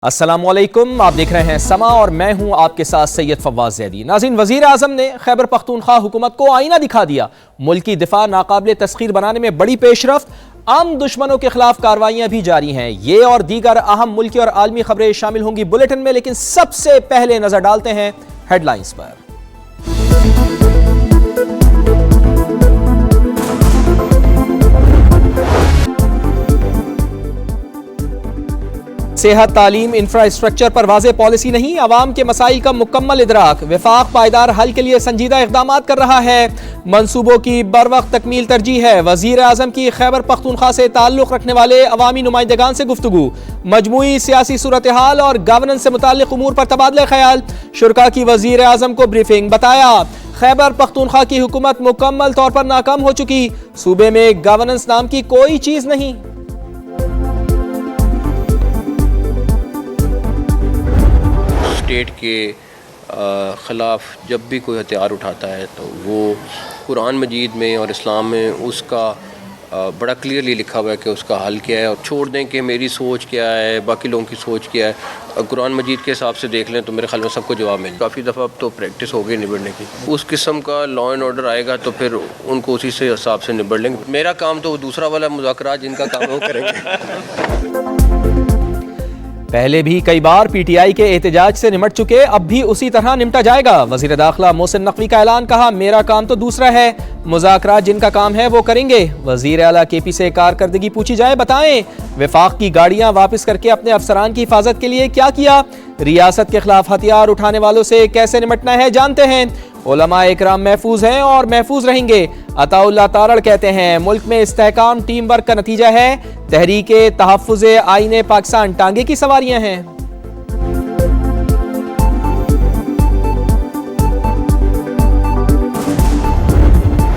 अस्सलामुअलैकुम, आप देख रहे हैं समा और मैं हूं आपके साथ सैयद फवाज ज़ैदी। नाज़रीन, वज़ीर आज़म ने खैबर पख्तूनख्वा हुकूमत को आईना दिखा दिया। मुल्क की दिफा नाकाबिल तस्खीर बनाने में बड़ी पेशरफ्त, आम दुश्मनों के खिलाफ कार्रवाइयां भी जारी हैं। ये और दीगर अहम मुल्की और आलमी खबरें शामिल होंगी बुलेटिन में, लेकिन सबसे पहले नजर डालते हैं हेडलाइंस पर। सेहत, तालीम, इंफ्रास्ट्रक्चर पर वाज़ेह पॉलिसी नहीं, अवाम के मसाइल का मुकम्मल इदराक। वफाक पायदार हल के लिए संजीदा इक़दाम कर रहा है, मनसूबों की बरवक्त तकमील तरजीह है। वज़ीर आज़म की खैबर पख्तूनख्वा से ताल्लुक़ रखने वाले अवामी नुमाइंदगान से गुफ्तगू, मजमूई सियासी सूरत हाल और गवर्नेंस से मुताल्लिक़ उमूर पर तबादला ख्याल। शुरका की वज़ीर आज़म को ब्रीफिंग, बताया खैबर पख्तूनख्वा की हुकूमत मुकम्मल तौर पर नाकाम हो चुकी, सूबे में गवर्नेंस नाम की कोई चीज़ नहीं। स्टेट के ख़िलाफ़ जब भी कोई हथियार उठाता है तो वो कुरान मजीद में और इस्लाम में उसका बड़ा क्लियरली लिखा हुआ है कि उसका हल क्या है। और छोड़ दें कि मेरी सोच क्या है, बाकी लोगों की सोच क्या है, कुरान मजीद के हिसाब से देख लें तो मेरे ख्याल में सबको जवाब मिले। काफ़ी दफ़ा अब तो प्रैक्टिस हो गई निबड़ने की, उस किस्म का लॉ एंड ऑर्डर आएगा तो फिर उनको उसी से हिसाब से निबड़ लेंगे। मेरा काम तो दूसरा वाला मुज़ाकरात जिनका काम है वो करेंगे। पहले भी कई बार पीटीआई के एहतजाज से निमट चुके, अब भी उसी तरह निमटा जाएगा। वज़ीर दाखिला मोहसिन नकवी का ऐलान, कहा मेरा काम तो दूसरा है, मुज़ाकरात जिनका काम है वो करेंगे। वज़ीर आला केपी से कारकर्दगी पूछी जाए, बताएं वफाक की गाड़ियां वापस करके अपने अफसरान की हिफाजत के लिए क्या किया, रियासत के खिलाफ हथियार उठाने वालों से कैसे निमटना है जानते हैं। उलमा इकराम महफूज हैं और महफूज रहेंगे। अताउल्लाह तारड़ कहते हैं मुल्क में इस्तेहकाम टीम वर्क का नतीजा है, तहरीके तहफ़्फ़ुज़े आईने पाकिस्तान टांगे की सवारियां हैं।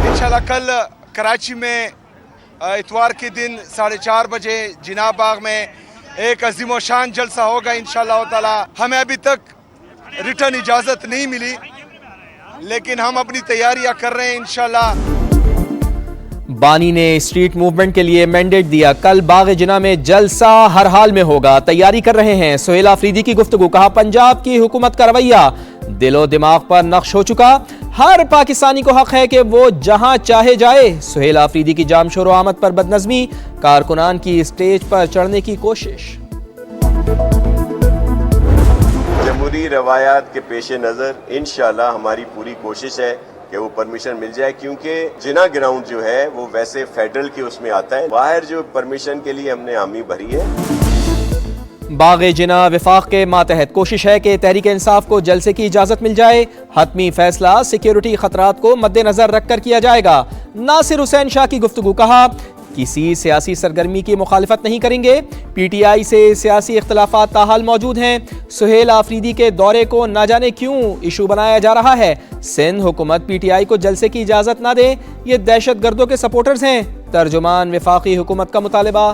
इंशाल्लाह कल कराची में इतवार के दिन 4:30 बजे जिना बाग में एक अजीम शान जलसा होगा इंशाल्लाह ताला। हमें अभी तक रिटर्न इजाज़त नहीं मिली, लेकिन हम अपनी तैयारियां कर रहे हैं इंशाल्लाह। बानी ने स्ट्रीट मूवमेंट के लिए मैंडेट दिया, कल बाग जिना में जलसा हर हाल में होगा, तैयारी कर रहे हैं। सुहेल आफरीदी की गुफ्तगू, कहा पंजाब की हुकूमत का रवैया दिलो दिमाग पर नक्श हो चुका, हर पाकिस्तानी को हक है कि वो जहां चाहे जाए। सुहेल आफरीदी की जाम शोर आमद पर बदनज़मी, कारकुनान की स्टेज पर चढ़ने की कोशिश। जमहूरी रवायात के पेश नज़र इंशाल्लाह हमारी पूरी कोशिश है कि वो परमिशन मिल जाए, क्योंकि जिना ग्राउंड जो है वो वैसे फेडरल के उसमें आता है। बाहर जो परमिशन के लिए हमने हामी भरी है। बाग जिना वफाक के मातहत कोशिश है कि तहरीक इंसाफ को जलसे की इजाज़त मिल जाए। हतमी फैसला सिक्योरिटी खतरात को मद्देनजर रखकर किया जाएगा। नासिर हुसैन शाह की गुफ्तगू, कहा किसी सियासी सरगर्मी की मुखालिफत नहीं करेंगे, पीटीआई से सियासी इख्तलाफात ताहाल मौजूद हैं। सुहेल आफरीदी के दौरे को न जाने क्यों इशू बनाया जा रहा है। सिंध हुकूमत पीटीआई को जलसे की इजाज़त ना दे, ये दहशत गर्दों के सपोर्टर्स हैं। तर्जुमान वफाकी हुकूमत का मुतालबा।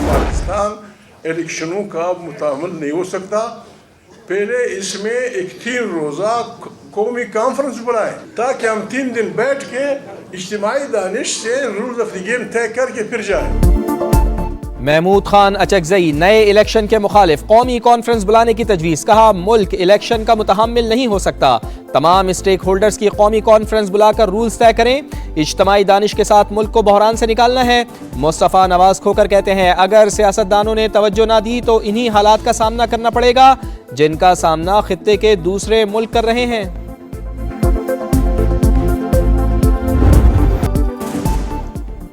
पाकिस्तान इलेक्शनों का मुतामिल नहीं हो सकता, पहले इसमें एक 3 रोज़ा कौमी कॉन्फ्रेंस बुलाएं ताकि हम 3 दिन बैठ के इज्तिमाई दानिश से रूल्स ऑफ द गेम तय करके फिर जाएं। महमूद खान अचकजई नए इलेक्शन के मुखालिफ, कौमी कॉन्फ्रेंस बुलाने की तजवीज़, कहा मुल्क इलेक्शन का मुतहम्मिल नहीं हो सकता, तमाम स्टेक होल्डर्स की कौमी कॉन्फ्रेंस बुलाकर रूल्स तय करें, इज्तिमाई दानिश के साथ मुल्क को बहरान से निकालना है। मुस्तफ़ा नवाज खोकर कहते हैं अगर सियासतदानों ने तवज्जो ना दी तो इन्हीं हालात का सामना करना पड़ेगा जिनका सामना खित्ते के दूसरे मुल्क कर रहे हैं।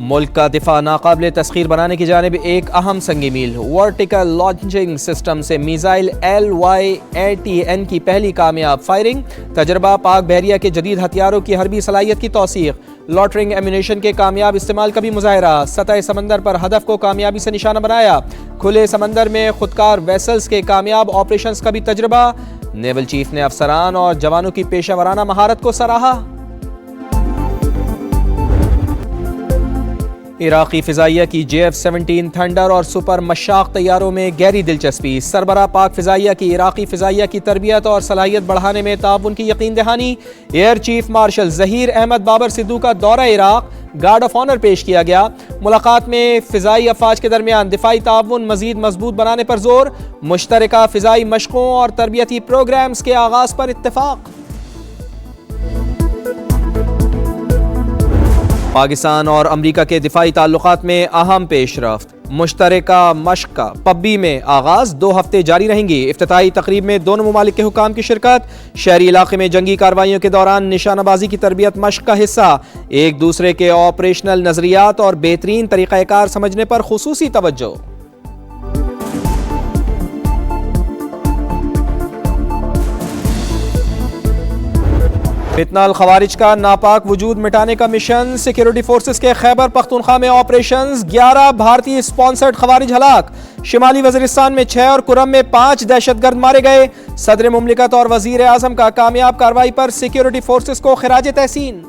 मुल्क का दिफा नाकाबिल तस्खीर बनाने की जानिब एक अहम संगी मील, वर्टिकल लॉन्चिंग सिस्टम से मिसाइल LYATN की पहली कामयाब फायरिंग, तजर्बा पाक बहरिया के जदीद हथियारों की हरबी सलाहियत की तौसीक, लॉटरिंग एम्यूनेशन के कामयाब इस्तेमाल का भी मुजाहरा, सतह समंदर पर हदफ को कामयाबी से निशाना बनाया, खुले समंदर में खुदकार वेसल्स के कामयाब ऑपरेशंस का भी तजर्बा। नेवल चीफ ने अफसरान और जवानों की पेशेवराना महारत को सराहा। इराक़ी फ़िज़ाइया की JF-17 थंडर और सुपर मशाक तैयारों में गहरी दिलचस्पी। सरबराह पाक फ़िज़ाइया की इराक़ी फ़िज़ाइया की तरबियत और सलाहियत बढ़ाने में ताउन की यकीन दहानी। Air chief marshal Zaheer Ahmed Babar Sidhu का दौरा इराक़, गार्ड ऑफ ऑनर पेश किया गया। मुलाकात में फ़िज़ाई अफ़वाज के दरमियान दिफ़ाई ताउन मज़ीद मजबूत बनाने पर जोर। मुश्तरका फ़िज़ाई मशक़ों और तरबियती प्रोग्राम्स के आगाज़ पर इत्तेफ़ाक़। पाकिस्तान और अमरीका के दिफाई ताल्लुकात में अहम पेशरफ्त। मुश्तरका मशक़ का पब्बी में आगाज़ 2 हफ्ते जारी रहेंगी। इफ्तिताही तकरीब में दोनों ममालिक के हुकाम की शिरकत। शहरी इलाके में जंगी कार्रवाइयों के दौरान निशानाबाजी की तरबियत मशक़ का हिस्सा। एक दूसरे के ऑपरेशनल नज़रियात और बेहतरीन तरीक़ाकार समझने पर खुसूसी तवज्जो। फितना अल खवारिज का नापाक वजूद मिटाने का मिशन। सिक्योरिटी फोर्सेस के खैबर पख्तूनख्वा में ऑपरेशंस। 11 भारतीय स्पॉन्सर्ड खवारिज हलाक। शिमाली वज़ीरिस्तान में 6 और कुरम में 5 दहशतगर्द मारे गए। सदर मुमलिकत और वज़ीर आज़म का कामयाब कार्रवाई पर सिक्योरिटी फोर्सेस को खिराज तहसीन।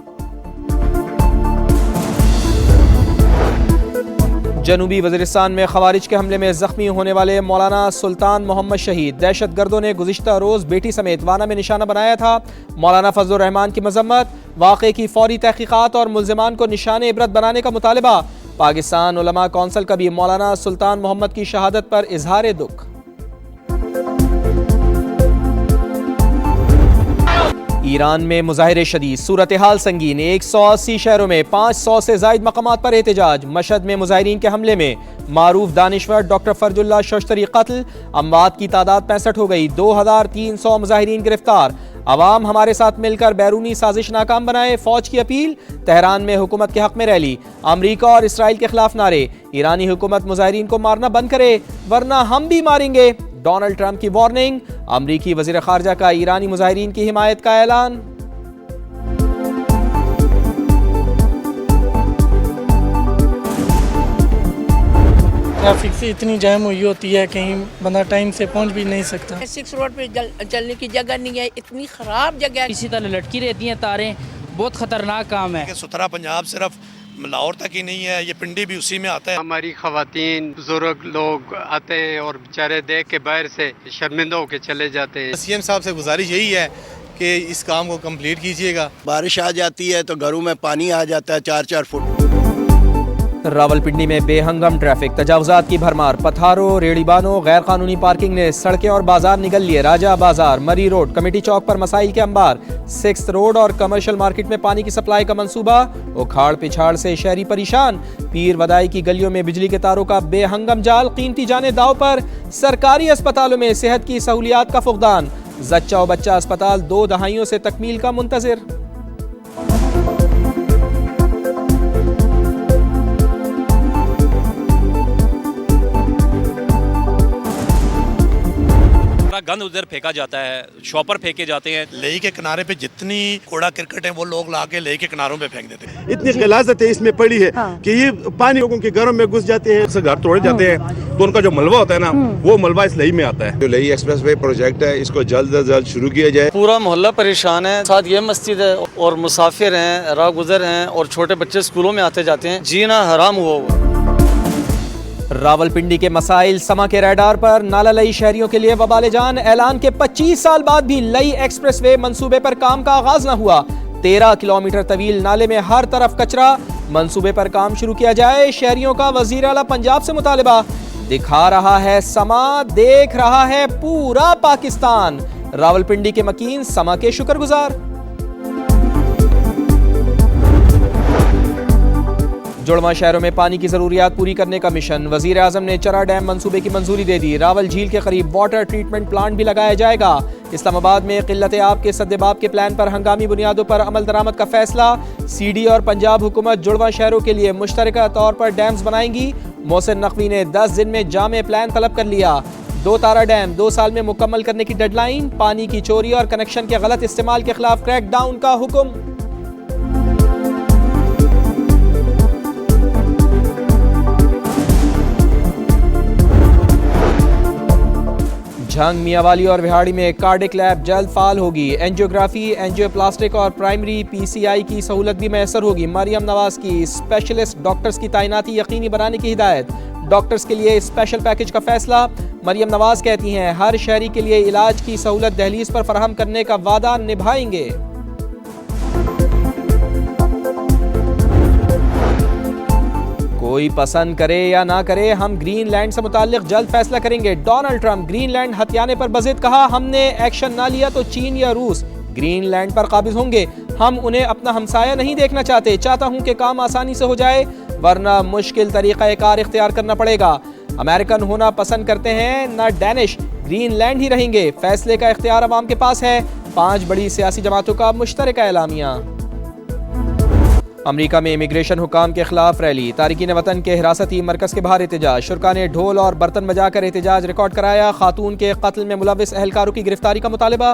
जनूबी वज़ीरिस्तान में खवारिज के हमले में जख्मी होने वाले मौलाना सुल्तान मोहम्मद शहीद। दहशतगर्दों ने गुज़िश्ता रोज़ बेटी समेत वाना में निशाना बनाया था। मौलाना फजलुर रहमान की मजम्मत। वाक़े की फौरी तहक़ीक़ात और मुल्ज़िमान को निशान इबरत बनाने का मुतालबा। पाकिस्तान उलमा कौंसिल का भी मौलाना सुल्तान मोहम्मद की शहादत पर इजहार दुख। ईरान में मुजाहिरे शदीद, सूरत हाल संगीन। 180 शहरों में 500 से ज़ायद मकामात पर एहतजाज। मशहद में मुजाहिरीन के हमले में मारूफ दानिश्वर डॉक्टर फर्जुल्लाह शोश्तरी कत्ल। अमवात की तादाद 65 हो गई। 2300 मुजाहिरीन गिरफ्तार। अवाम हमारे साथ मिलकर बैरूनी साजिश नाकाम बनाए, फौज की अपील। तेहरान में हुकूमत के हक में रैली। अमरीका और इसराइल के खिलाफ नारे। ईरानी हुकूमत मुजाहिरीन को मारना बंद करे वरना हम भी मारेंगे। डोनाल्ड ट्रंप की वार्निंग। अमरीकी वज़ीर ख़ारजा का ईरानी मुजाहिरीन की हिमायत का ऐलान। ट्रैफिक से इतनी जैम हुई होती है, कहीं बंदा टाइम से पहुंच भी नहीं सकता। 6 रोड पे चलने की जगह नहीं है, इतनी ख़राब जगह है। इसी तरह लटकी रहती हैं तारें, बहुत ख़तरनाक काम है। सुथरा पंजाब सिर्फ लाहौर तक ही नहीं है, ये पिंडी भी उसी में आता है। हमारी ख़वातीन बुजुर्ग लोग आते हैं और बेचारे देख के बाहर से शर्मिंदा होकर चले जाते हैं। सीएम साहब से गुजारिश यही है कि इस काम को कंप्लीट कीजिएगा। बारिश आ जाती है तो घरों में पानी आ जाता है 4-4 फुट। रावलपिंडी में बेहंगम ट्रैफिक, तजावुजात की भरमार। पथारों, रेड़ीबानों, गैर कानूनी पार्किंग ने सड़कें और बाजार निगल लिए। राजा बाजार, मरी रोड, कमेटी चौक पर मसाइल के अंबार। 6th रोड और कमर्शियल मार्केट में पानी की सप्लाई का मंसूबा। उखाड़ पिछाड़ से शहरी परेशान। पीर वदाई की गलियों में बिजली के तारों का बेहंगम जाल। कीमती जाने दाव पर। सरकारी अस्पतालों में सेहत की सहूलियात का फुकदान। जच्चा और बच्चा अस्पताल 2 दहाइयों से तकमील का मुंतजिर। गंद उधर फेंका जाता है, शॉपर फेंके जाते हैं। लेई के किनारे पे जितनी कूड़ा क्रिकेट है वो लोग लाके लेई के किनारों पे फेंक देते हैं। इतनी गलाजत है इसमें पड़ी है कि ये पानी लोगों के घरों में घुस जाते हैं, घर तोड़े जाते हैं, तो उनका जो मलबा होता है ना वो मलबा इस लेई में आता है। जो लेई एक्सप्रेसवे प्रोजेक्ट है इसको जल्द से जल्द शुरू किया जाए। पूरा मोहल्ला परेशान है, साथ ये मस्जिद है और मुसाफिर हैं, राह गुजर हैं और छोटे बच्चे स्कूलों में आते जाते हैं, जीना हराम हुआ। रावलपिंडी के मसाइल समा के रडार पर। नाला लई शहरियों के लिए वबाले जान। ऐलान के 25 साल बाद भी लई एक्सप्रेसवे मंसूबे पर काम का आगाज न हुआ। 13 किलोमीटर तवील नाले में हर तरफ कचरा। मंसूबे पर काम शुरू किया जाए, शहरियों का वजीर आला पंजाब से मुतालिबा। दिखा रहा है समा, देख रहा है पूरा पाकिस्तान। रावलपिंडी के मकीन समा के शुक्रगुजार। जुड़वा शहरों में पानी की जरूरियात पूरी करने का मिशन। वजीर आजम ने चरा डैम मंसूबे की मंजूरी दे दी। रावल झील के करीब वाटर ट्रीटमेंट प्लांट भी लगाया जाएगा। इस्लामाबाद में किल्लत आब के सद्देबाब के प्लान पर हंगामी बुनियादों पर अमल दरामद का फैसला। CD और पंजाब हुकूमत जुड़वा शहरों के लिए मुश्तरका तौर पर डैम्स बनाएंगी। मोहसिन नकवी ने 10 दिन में जामे प्लान तलब कर लिया। 2 तारा डैम 2 साल में मुकम्मल करने की डेडलाइन। पानी की चोरी और कनेक्शन के गलत इस्तेमाल के खिलाफ क्रैकडाउन का हुक्म। झंग मियावाली और विहाड़ी में कार्डिक लैब जल्द फाल होगी। एंजियोग्राफी, एंजियोप्लास्टिक और प्राइमरी पीसीआई की सहूलत भी मैसर होगी। मरियम नवाज की स्पेशलिस्ट डॉक्टर्स की तैनाती यकीनी बनाने की हिदायत। डॉक्टर्स के लिए स्पेशल पैकेज का फैसला। मरियम नवाज कहती हैं हर शहरी के लिए इलाज की सहूलत दहलीज पर फराहम करने का वादा निभाएंगे। कोई पसंद करे या ना करे, हम ग्रीनलैंड से मुताल्लिक जल्द फैसला करेंगे। डोनाल्ड ट्रंप ग्रीनलैंड हथियाने पर बजिद, कहा हमने एक्शन ना लिया तो चीन या रूस ग्रीनलैंड पर काबिज होंगे। हम उन्हें अपना हमसाया नहीं देखना चाहते। चाहता हूं कि काम आसानी से हो जाए, वरना मुश्किल तरीका कार इख्तियार करना पड़ेगा। अमेरिकन होना पसंद करते हैं ना डैनिश, ग्रीनलैंड ही रहेंगे। फैसले का इख्तियार अवाम के पास है। 5 बड़ी सियासी जमातों का मुश्तरका एलामिया। अमरीका में इमिग्रेशन हुकाम के खिलाफ रैली। तारिकीन वतन के हिरासती मरकज के बाहर एहतजाज। शुरका ने ढोल और बर्तन बजाकर एहतजाज रिकॉर्ड कराया। खातून के कत्ल में मुलव्विस अहलकारों की गिरफ्तारी का मुतालबा।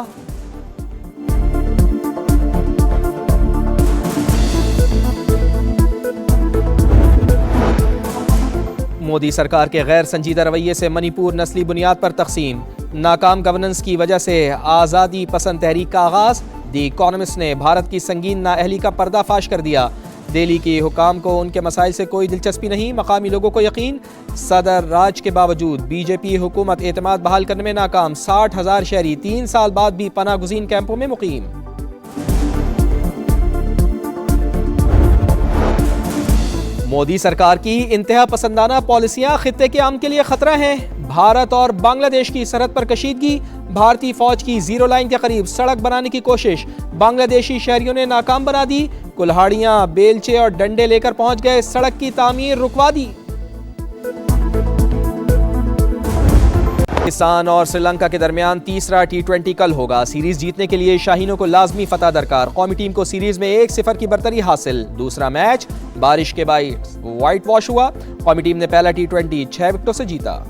मोदी सरकार के गैर संजीदा रवैये से मणिपुर नस्ली बुनियाद पर तकसीम। नाकाम गवर्नेंस की वजह से आज़ादी पसंद तहरीक का आगाज। दी इकॉनमिस्ट ने भारत की संगीन नाअहली का पर्दाफाश कर दिया। दिल्ली की हुकाम को उनके मसाइल से कोई दिलचस्पी नहीं, मकामी लोगों को यकीन। सदर राज के बावजूद बीजेपी हुकूमत एतमाद बहाल करने में नाकाम। 60,000 शहरी 3 साल बाद भी पनाह गुज़ीन कैंपों में मुकीम। मोदी सरकार की इंतहा पसंदाना पॉलिसियां खित्ते के अमन के लिए खतरा हैं। भारत और बांग्लादेश की सरहद पर कशीदगी। भारतीय फौज की जीरो लाइन के करीब सड़क बनाने की कोशिश बांग्लादेशी शहरियों ने नाकाम बना दी। कुल्हाड़ियां, बेलचे और डंडे लेकर पहुंच गए, सड़क की तामीर रुकवा दी। पाकिस्तान और श्रीलंका के दरमियान तीसरा T20 कल होगा। सीरीज जीतने के लिए शाहीनों को लाजमी फतह दरकार। कौमी टीम को सीरीज में 1-0 की बरतरी हासिल। दूसरा मैच बारिश के बाइस व्हाइट वॉश हुआ। कौमी टीम ने पहला T20 6 विकेटों से जीता।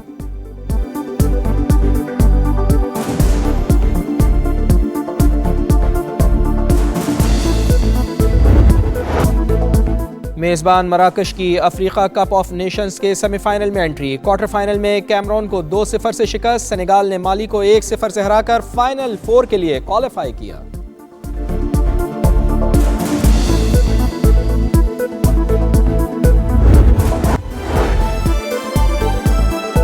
मेज़बान मराकश की अफ्रीका कप ऑफ नेशंस के सेमीफाइनल में एंट्री। क्वार्टर फाइनल में कैमरून को 2-0 से शिकस्त। सेनेगाल ने माली को 1-0 से हराकर फाइनल 4 के लिए क्वालिफाई किया।